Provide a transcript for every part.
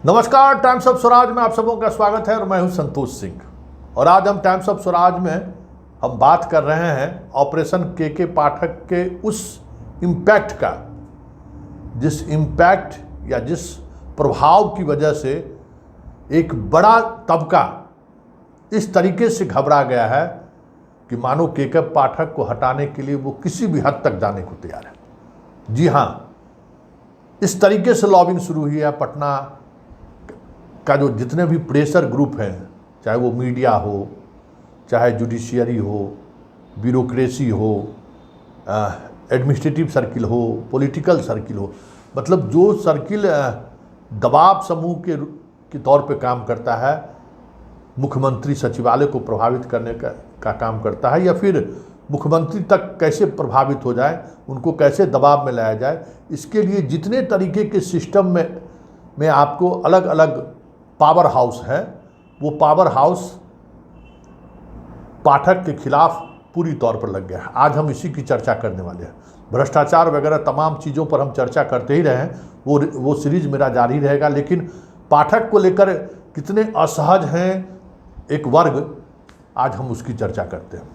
नमस्कार, times of Swaraj में आप सबों का स्वागत है और मैं हूं संतोष सिंह। और आज हम टाइम्स ऑफ स्वराज में हम बात कर रहे हैं ऑपरेशन के पाठक के उस इम्पैक्ट का, जिस इम्पैक्ट या जिस प्रभाव की वजह से एक बड़ा तबका इस तरीके से घबरा गया है कि मानो के पाठक को हटाने के लिए वो किसी भी हद तक जाने को तैयार है। जी हाँ, इस तरीके से लॉबिंग शुरू हुई है। पटना का जो जितने भी प्रेशर ग्रुप हैं, चाहे वो मीडिया हो, चाहे जुडिशियरी हो, ब्यूरोक्रेसी हो, एडमिनिस्ट्रेटिव सर्किल हो, पॉलिटिकल सर्किल हो, मतलब जो सर्किल दबाव समूह के तौर पे काम करता है, मुख्यमंत्री सचिवालय को प्रभावित करने का काम करता है, या फिर मुख्यमंत्री तक कैसे प्रभावित हो जाए, उनको कैसे दबाव में लाया जाए, इसके लिए जितने तरीके के सिस्टम में आपको अलग अलग पावर हाउस है, वो पावर हाउस पाठक के खिलाफ पूरी तौर पर लग गया है। आज हम इसी की चर्चा करने वाले हैं। भ्रष्टाचार वगैरह तमाम चीज़ों पर हम चर्चा करते ही रहे हैं, वो सीरीज मेरा जारी रहेगा। लेकिन पाठक को लेकर कितने असहज हैं एक वर्ग, आज हम उसकी चर्चा करते हैं।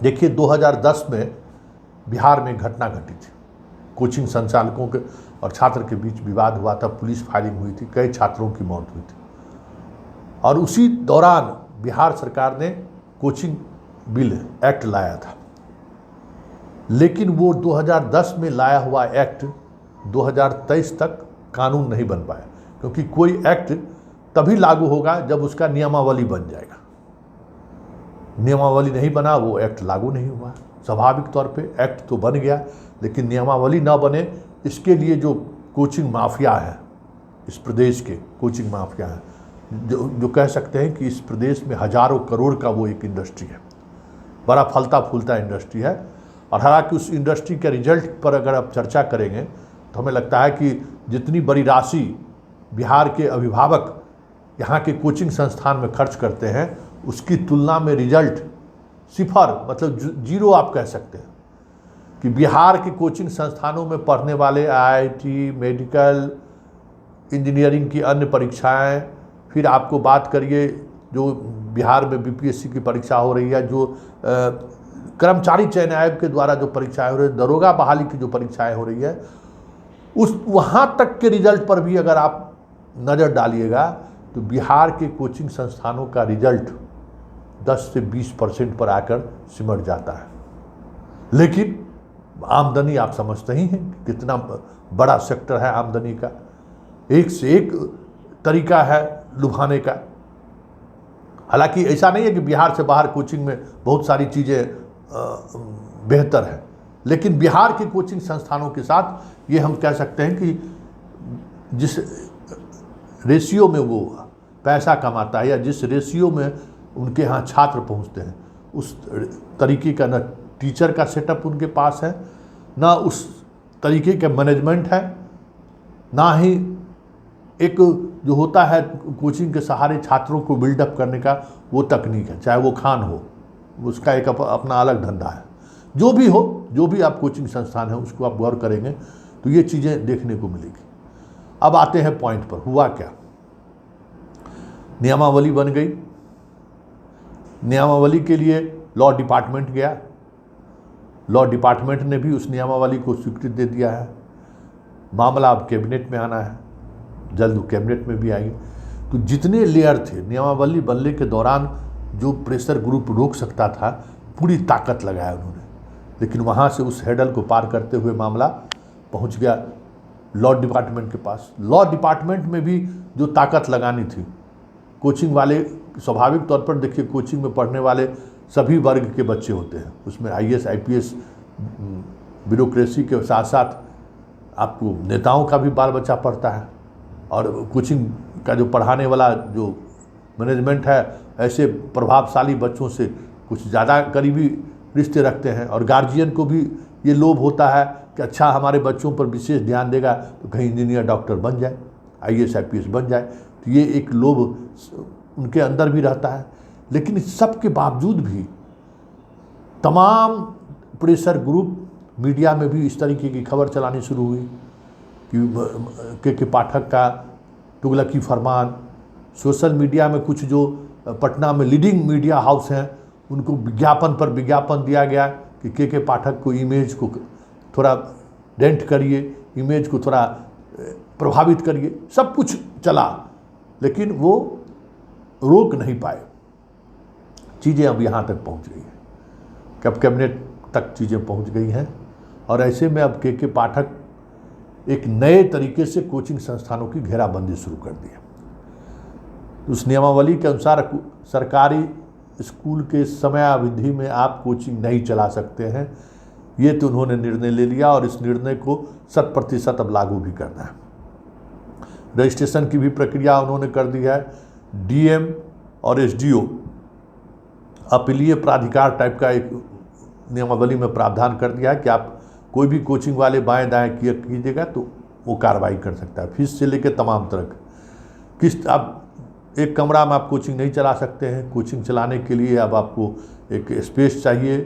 देखिए, 2010 में बिहार में घटना घटी थी। कोचिंग संचालकों के और छात्र के बीच विवाद हुआ था, पुलिस फायरिंग हुई थी, कई छात्रों की मौत हुई थी। और उसी दौरान बिहार सरकार ने कोचिंग बिल एक्ट लाया था। लेकिन वो 2010 में लाया हुआ एक्ट 2023 तक कानून नहीं बन पाया, क्योंकि कोई एक्ट तभी लागू होगा जब उसका नियमावली बन जाएगा। नियमावली नहीं बना, वो एक्ट लागू नहीं हुआ। स्वाभाविक तौर पे एक्ट तो बन गया, लेकिन नियमावली ना बने, इसके लिए जो कोचिंग माफिया है, इस प्रदेश के कोचिंग माफिया है, जो कह सकते हैं कि इस प्रदेश में हजारों करोड़ का वो एक इंडस्ट्री है, बड़ा फलता फूलता इंडस्ट्री है। और हालांकि उस इंडस्ट्री के रिजल्ट पर अगर आप चर्चा करेंगे तो हमें लगता है कि जितनी बड़ी राशि बिहार के अभिभावक यहाँ के कोचिंग संस्थान में खर्च करते हैं, उसकी तुलना में रिजल्ट सिफर, मतलब जीरो आप कह सकते हैं। कि बिहार के कोचिंग संस्थानों में पढ़ने वाले आईआईटी, मेडिकल, इंजीनियरिंग की अन्य परीक्षाएं, फिर आपको बात करिए जो बिहार में बीपीएससी की परीक्षा हो रही है, जो कर्मचारी चयन आयोग के द्वारा जो परीक्षाएं हो रही है, दरोगा बहाली की जो परीक्षाएं हो रही है, उस वहाँ तक के रिजल्ट पर भी अगर आप नज़र डालिएगा तो बिहार के कोचिंग संस्थानों का रिजल्ट 10 से 20% पर आकर सिमट जाता है। लेकिन आमदनी आप समझते ही हैं कितना बड़ा सेक्टर है आमदनी का, एक से एक तरीका है लुभाने का। हालांकि ऐसा नहीं है कि बिहार से बाहर कोचिंग में बहुत सारी चीज़ें बेहतर है, लेकिन बिहार के कोचिंग संस्थानों के साथ ये हम कह सकते हैं कि जिस रेशियो में वो पैसा कमाता है, या जिस रेशियो में उनके यहाँ छात्र पहुँचते हैं, उस तरीके का न टीचर का सेटअप उनके पास है, ना उस तरीके का मैनेजमेंट है, ना ही एक जो होता है कोचिंग के सहारे छात्रों को बिल्डअप करने का वो तकनीक है। चाहे वो खान हो, उसका एक अपना अलग धंधा है। जो भी हो, जो भी आप कोचिंग संस्थान है, उसको आप गौर करेंगे तो ये चीज़ें देखने को मिलेगी। अब आते हैं पॉइंट पर, हुआ क्या। नियमावली बन गई। नियमावली के लिए लॉ डिपार्टमेंट गया, लॉ डिपार्टमेंट ने भी उस नियमावली को स्वीकृति दे दिया है। मामला अब कैबिनेट में आना है, जल्द वो कैबिनेट में भी आएगी। तो जितने लेयर थे नियमावली बनने के दौरान, जो प्रेशर ग्रुप रोक सकता था, पूरी ताकत लगाया उन्होंने। लेकिन वहाँ से उस हेडल को पार करते हुए मामला पहुँच गया लॉ डिपार्टमेंट के पास। लॉ डिपार्टमेंट में भी जो ताकत लगानी थी, कोचिंग वाले स्वाभाविक तौर पर, देखिए कोचिंग में पढ़ने वाले सभी वर्ग के बच्चे होते हैं, उसमें आईएएस आईपीएस ब्यूरोक्रेसी के साथ साथ आपको नेताओं का भी बाल बच्चा पढ़ता है। और कोचिंग का जो पढ़ाने वाला जो मैनेजमेंट है, ऐसे प्रभावशाली बच्चों से कुछ ज़्यादा करीबी रिश्ते रखते हैं। और गार्जियन को भी ये लोभ होता है कि अच्छा हमारे बच्चों पर विशेष ध्यान देगा तो कहीं इंजीनियर डॉक्टर बन जाए, आईएएस आईपीएस बन जाए। तो ये एक लोभ उनके अंदर भी रहता है। लेकिन इस सब के बावजूद भी तमाम प्रेशर ग्रुप, मीडिया में भी इस तरीके की खबर चलानी शुरू हुई कि के पाठक का तुगलकी फरमान, सोशल मीडिया में कुछ जो पटना में लीडिंग मीडिया हाउस हैं उनको विज्ञापन पर विज्ञापन दिया गया कि के पाठक को इमेज को थोड़ा डेंट करिए, इमेज को थोड़ा प्रभावित करिए, सब कुछ चला, लेकिन वो रोक नहीं पाए। चीज़ें अब यहाँ तक पहुँच गई हैं, कब कैबिनेट तक चीज़ें पहुँच गई हैं, और ऐसे में अब के पाठक एक नए तरीके से कोचिंग संस्थानों की घेराबंदी शुरू कर दी है। उस नियमावली के अनुसार सरकारी स्कूल के समयावधि में आप कोचिंग नहीं चला सकते हैं, ये तो उन्होंने निर्णय ले लिया और इस निर्णय को 100% अब लागू भी करना है। रजिस्ट्रेशन की भी प्रक्रिया उन्होंने कर दी है। डीएम और एसडीओ अपीलीय प्राधिकार टाइप का एक नियमावली में प्रावधान कर दिया है कि आप कोई भी कोचिंग वाले बाएं दाएं कीजिएगा तो वो कार्रवाई कर सकता है, फीस से लेकर तमाम तरह किस आप एक कमरा में आप कोचिंग नहीं चला सकते हैं। कोचिंग चलाने के लिए अब आपको एक स्पेस चाहिए,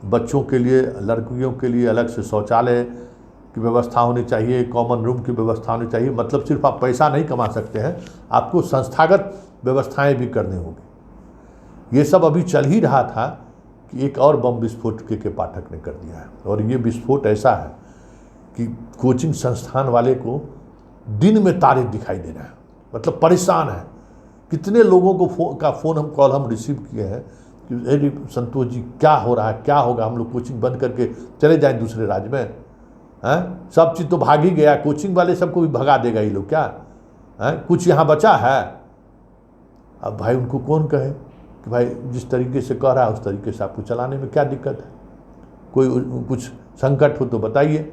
बच्चों के लिए, लड़कियों के लिए अलग से शौचालय की व्यवस्था होनी चाहिए, कॉमन रूम की व्यवस्था होनी चाहिए। मतलब सिर्फ आप पैसा नहीं कमा सकते हैं, आपको संस्थागत व्यवस्थाएं भी करनी होगी। ये सब अभी चल ही रहा था कि एक और बम विस्फोट के पाठक ने कर दिया है, और ये विस्फोट ऐसा है कि कोचिंग संस्थान वाले को दिन में तारे दिखाई दे रहा है, मतलब परेशान है। कितने लोगों को फ़ोन कॉल हम रिसीव किए हैं कि अरे संतोष जी क्या हो रहा है, क्या होगा, हम लोग कोचिंग बंद करके चले जाएं दूसरे राज्य में, हैं? सब चीज़ तो भाग ही गया, कोचिंग वाले सबको भी भगा देगा ये लोग क्या, हैं? कुछ यहाँ बचा है? अब भाई उनको कौन कहे कि भाई जिस तरीके से कह रहा है उस तरीके से आपको चलाने में क्या दिक्कत है? कोई कुछ संकट हो तो बताइए।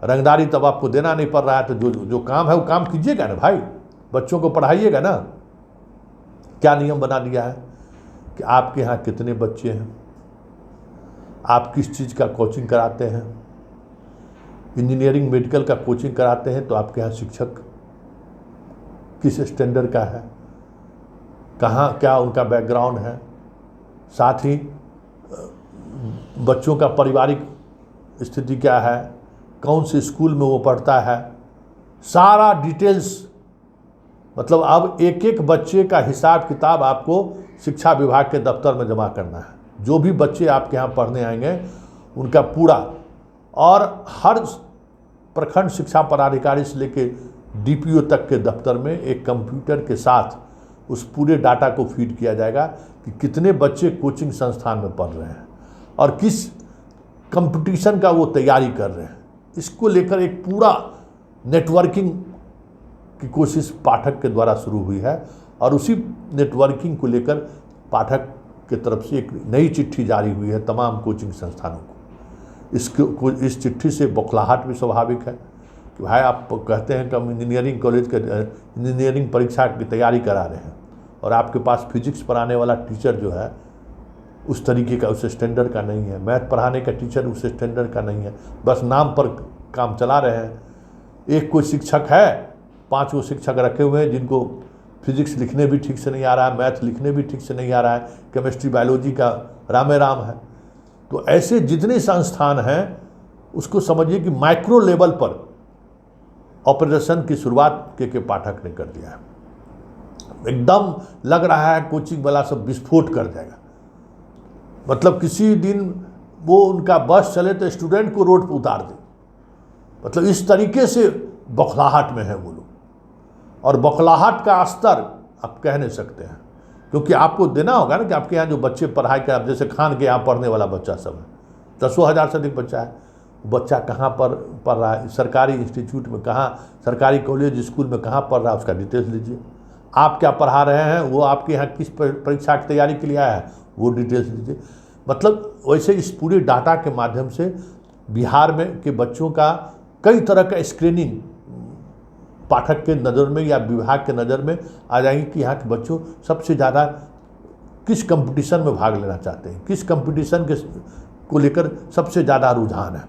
रंगदारी तब आपको देना नहीं पड़ रहा है, तो जो काम है वो काम कीजिएगा ना भाई, बच्चों को पढ़ाइएगा ना। क्या नियम बना दिया है कि आपके यहाँ कितने बच्चे हैं, आप किस चीज़ का कोचिंग कराते हैं। इंजीनियरिंग मेडिकल का कोचिंग कराते हैं तो आपके यहाँ शिक्षक किस स्टैंडर्ड का है, कहाँ क्या उनका बैकग्राउंड है, साथ ही बच्चों का पारिवारिक स्थिति क्या है, कौन से स्कूल में वो पढ़ता है, सारा डिटेल्स। मतलब अब एक एक बच्चे का हिसाब किताब आपको शिक्षा विभाग के दफ्तर में जमा करना है। जो भी बच्चे आपके यहाँ पढ़ने आएंगे उनका पूरा, और हर प्रखंड शिक्षा पदाधिकारी से लेके डीपीओ तक के दफ्तर में एक कंप्यूटर के साथ उस पूरे डाटा को फीड किया जाएगा कि कितने बच्चे कोचिंग संस्थान में पढ़ रहे हैं और किस कंपटीशन का वो तैयारी कर रहे हैं। इसको लेकर एक पूरा नेटवर्किंग की कोशिश पाठक के द्वारा शुरू हुई है, और उसी नेटवर्किंग को लेकर पाठक की तरफ से एक नई चिट्ठी जारी हुई है तमाम कोचिंग संस्थानों को। इस चिट्ठी से बौखलाहट भी स्वाभाविक है कि भाई आप कहते हैं कि हम इंजीनियरिंग कॉलेज के इंजीनियरिंग परीक्षा की तैयारी करा रहे हैं, और आपके पास फिजिक्स पढ़ाने वाला टीचर जो है उस तरीके का, उस स्टैंडर्ड का नहीं है। मैथ पढ़ाने का टीचर उस स्टैंडर्ड का नहीं है, बस नाम पर काम चला रहे हैं। एक कोई शिक्षक है, 5 वो शिक्षक रखे हुए हैं जिनको फिजिक्स लिखने भी ठीक से नहीं आ रहा है, मैथ लिखने भी ठीक से नहीं आ रहा है, केमिस्ट्री बायोलॉजी का रामे राम है। तो ऐसे जितने संस्थान हैं उसको समझिए कि माइक्रो लेवल पर ऑपरेशन की शुरुआत के पाठक ने कर दिया है। एकदम लग रहा है कोचिंग वाला सब विस्फोट कर जाएगा। मतलब किसी दिन वो उनका बस चले तो स्टूडेंट को रोड पर उतार दे, मतलब इस तरीके से बौखलाहट में है वो लोग। और बौखलाहट का स्तर आप कह नहीं सकते हैं, क्योंकि आपको देना होगा ना कि आपके यहाँ जो बच्चे पढ़ाई कर, आप जैसे खान के यहाँ पढ़ने वाला बच्चा सब है, 10,000 से अधिक बच्चा है, बच्चा कहाँ पर पढ़ रहा है, सरकारी इंस्टीट्यूट में कहाँ, सरकारी कॉलेज स्कूल में कहाँ पढ़ रहा है, उसका डिटेल्स लीजिए। आप क्या पढ़ा रहे हैं, वो आपके यहाँ किस परीक्षा की तैयारी के लिए आया है, वो डिटेल्स लीजिए। मतलब वैसे इस पूरे डाटा के माध्यम से बिहार में के बच्चों का कई तरह का स्क्रीनिंग पाठक के नज़र में या विभाग के नज़र में आ जाएंगे कि यहाँ के बच्चों सबसे ज़्यादा किस कंपटीशन में भाग लेना चाहते हैं, किस कंपटीशन के को लेकर सबसे ज़्यादा रुझान है।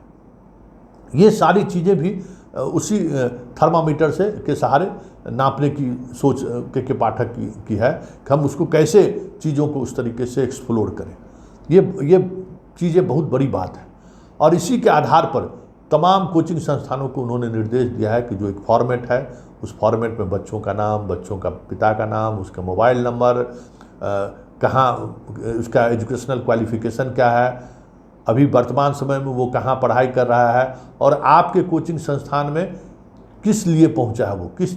ये सारी चीज़ें भी उसी थर्मामीटर से के सहारे नापने की सोच के पाठक की है कि हम उसको कैसे चीज़ों को उस तरीके से एक्सप्लोर करें। ये चीज़ें बहुत बड़ी बात है, और इसी के आधार पर तमाम कोचिंग संस्थानों को उन्होंने निर्देश दिया है कि जो एक फॉर्मेट है, उस फॉर्मेट में बच्चों का नाम, बच्चों का पिता का नाम, उसका मोबाइल नंबर, कहाँ उसका एजुकेशनल क्वालिफिकेशन क्या है, अभी वर्तमान समय में वो कहाँ पढ़ाई कर रहा है, और आपके कोचिंग संस्थान में किस लिए पहुंचा है, वो किस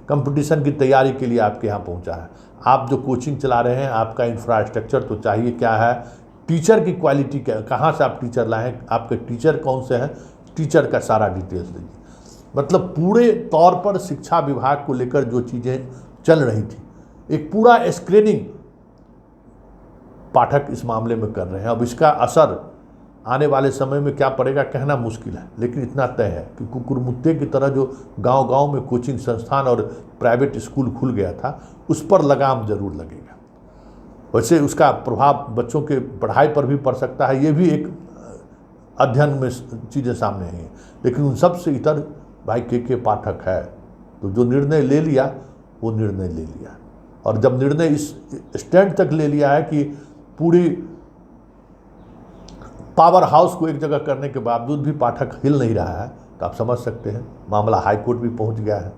कंपटीशन की तैयारी के लिए आपके यहाँ पहुंचा है। आप जो कोचिंग चला रहे हैं, आपका इंफ्रास्ट्रक्चर तो चाहिए क्या है, टीचर की क्वालिटी क्या, कहाँ से आप टीचर लाए हैं, आपके टीचर कौन से हैं, टीचर का सारा डिटेल्स दीजिए। मतलब पूरे तौर पर शिक्षा विभाग को लेकर जो चीज़ें चल रही थी, एक पूरा स्क्रीनिंग पाठक इस मामले में कर रहे हैं। अब इसका असर आने वाले समय में क्या पड़ेगा कहना मुश्किल है, लेकिन इतना तय है कि कुकुरमुत्ते की तरह जो गांव-गांव में कोचिंग संस्थान और प्राइवेट स्कूल खुल गया था, उस पर लगाम जरूर लगेगा। वैसे उसका प्रभाव बच्चों के पढ़ाई पर भी पड़ सकता है, ये भी एक अध्ययन में चीज़ें सामने आई हैं। लेकिन उन सब से इतर भाई के पाठक है, तो जो निर्णय ले लिया वो निर्णय ले लिया, और जब निर्णय इस स्टैंड तक ले लिया है कि पूरी पावर हाउस को एक जगह करने के बावजूद भी पाठक हिल नहीं रहा है, तो आप समझ सकते हैं मामला हाई कोर्ट भी पहुंच गया है।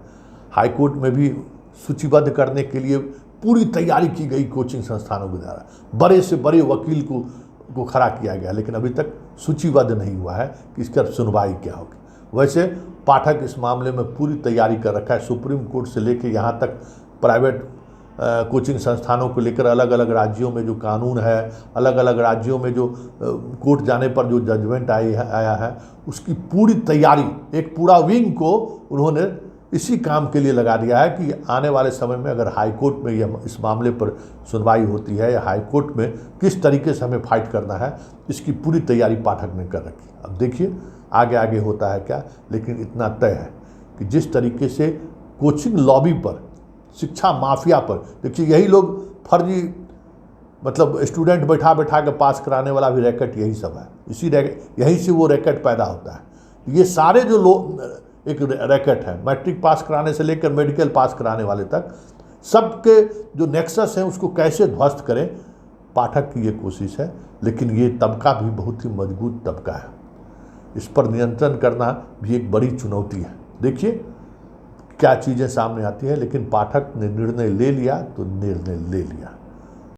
हाई कोर्ट में भी सूचीबद्ध करने के लिए पूरी तैयारी की गई कोचिंग संस्थानों के द्वारा, बड़े से बड़े वकील को खड़ा किया गया, लेकिन अभी तक सूचीबद्ध नहीं हुआ है कि इसका सुनवाई क्या होगी। वैसे पाठक इस मामले में पूरी तैयारी कर रखा है, सुप्रीम कोर्ट से लेकर यहाँ तक प्राइवेट कोचिंग संस्थानों को लेकर अलग अलग राज्यों में जो कानून है, अलग अलग राज्यों में जो कोर्ट जाने पर जो जजमेंट आया है, उसकी पूरी तैयारी, एक पूरा विंग को उन्होंने इसी काम के लिए लगा दिया है कि आने वाले समय में अगर हाई कोर्ट में यह इस मामले पर सुनवाई होती है, या हाई कोर्ट में किस तरीके से हमें फाइट करना है, इसकी पूरी तैयारी पाठक ने कर रखी। अब देखिए आगे आगे होता है क्या, लेकिन इतना तय है कि जिस तरीके से कोचिंग लॉबी पर, शिक्षा माफिया पर, देखिए यही लोग फर्जी, मतलब स्टूडेंट बैठा बैठा के पास कराने वाला भी रैकेट यही सब है, यहीं से वो रैकेट पैदा होता है। ये सारे जो लोग एक रैकेट है, मैट्रिक पास कराने से लेकर मेडिकल पास कराने वाले तक, सबके जो नेक्सस हैं उसको कैसे ध्वस्त करें, पाठक की ये कोशिश है। लेकिन ये तबका भी बहुत ही मजबूत तबका है, इस पर नियंत्रण करना भी एक बड़ी चुनौती है। देखिए क्या चीज़ें सामने आती हैं, लेकिन पाठक ने निर्णय ले लिया तो निर्णय ले लिया।